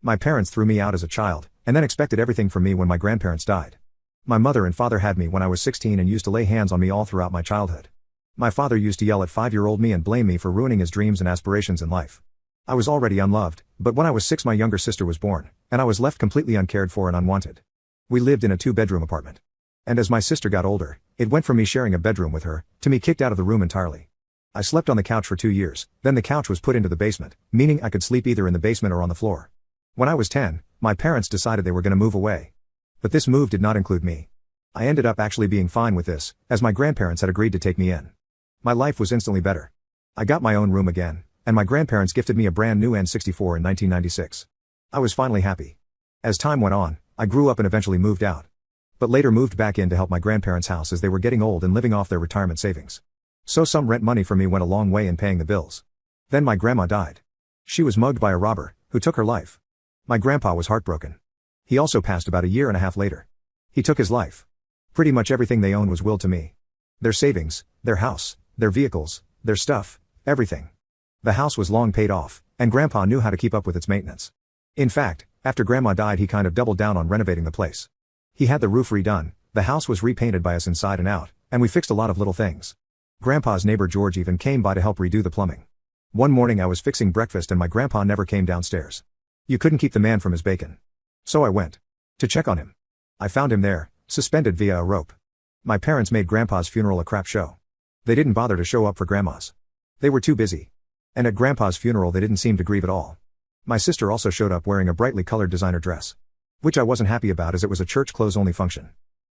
My parents threw me out as a child, and then expected everything from me when my grandparents died. My mother and father had me when I was 16 and used to lay hands on me all throughout my childhood. My father used to yell at 5-year-old me and blame me for ruining his dreams and aspirations in life. I was already unloved, but when I was 6 my younger sister was born, and I was left completely uncared for and unwanted. We lived in a 2-bedroom apartment. And as my sister got older, it went from me sharing a bedroom with her, to me kicked out of the room entirely. I slept on the couch for 2 years, then the couch was put into the basement, meaning I could sleep either in the basement or on the floor. When I was 10, my parents decided they were going to move away. But this move did not include me. I ended up actually being fine with this, as my grandparents had agreed to take me in. My life was instantly better. I got my own room again, and my grandparents gifted me a brand new N64 in 1996. I was finally happy. As time went on, I grew up and eventually moved out. But later moved back in to help my grandparents' house as they were getting old and living off their retirement savings. So some rent money from me went a long way in paying the bills. Then my grandma died. She was mugged by a robber, who took her life. My grandpa was heartbroken. He also passed about a year and a half later. He took his life. Pretty much everything they owned was willed to me. Their savings, their house, their vehicles, their stuff, everything. The house was long paid off, and Grandpa knew how to keep up with its maintenance. In fact, after Grandma died he kind of doubled down on renovating the place. He had the roof redone, the house was repainted by us inside and out, and we fixed a lot of little things. Grandpa's neighbor George even came by to help redo the plumbing. One morning I was fixing breakfast and my grandpa never came downstairs. You couldn't keep the man from his bacon. So I went to check on him. I found him there, suspended via a rope. My parents made Grandpa's funeral a crap show. They didn't bother to show up for Grandma's. They were too busy. And at Grandpa's funeral they didn't seem to grieve at all. My sister also showed up wearing a brightly colored designer dress. Which I wasn't happy about as it was a church clothes-only function.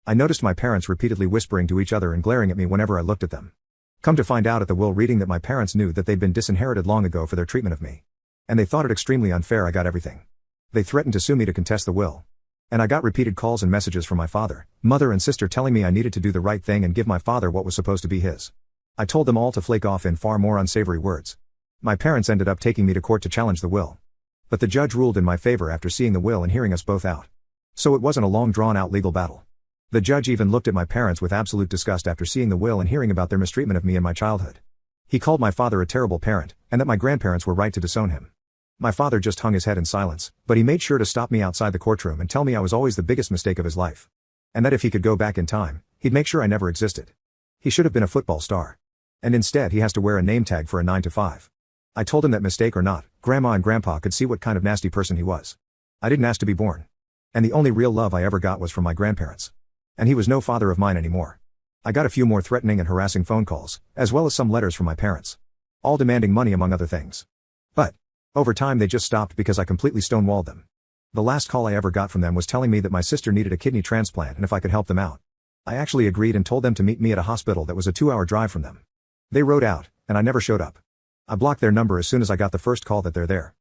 I noticed my parents repeatedly whispering to each other and glaring at me whenever I looked at them. Come to find out at the will reading that my parents knew that they'd been disinherited long ago for their treatment of me. And they thought it extremely unfair I got everything. They threatened to sue me to contest the will. And I got repeated calls and messages from my father, mother and sister telling me I needed to do the right thing and give my father what was supposed to be his. I told them all to flake off in far more unsavory words. My parents ended up taking me to court to challenge the will. But the judge ruled in my favor after seeing the will and hearing us both out. So it wasn't a long drawn-out legal battle. The judge even looked at my parents with absolute disgust after seeing the will and hearing about their mistreatment of me in my childhood. He called my father a terrible parent, and that my grandparents were right to disown him. My father just hung his head in silence, but he made sure to stop me outside the courtroom and tell me I was always the biggest mistake of his life. And that if he could go back in time, he'd make sure I never existed. He should have been a football star. And instead he has to wear a name tag for a 9 to 5. I told him that mistake or not, Grandma and Grandpa could see what kind of nasty person he was. I didn't ask to be born. And the only real love I ever got was from my grandparents. And he was no father of mine anymore. I got a few more threatening and harassing phone calls, as well as some letters from my parents. All demanding money among other things. But over time they just stopped because I completely stonewalled them. The last call I ever got from them was telling me that my sister needed a kidney transplant and if I could help them out. I actually agreed and told them to meet me at a hospital that was a 2-hour drive from them. They rode out, and I never showed up. I blocked their number as soon as I got the first call that they're there.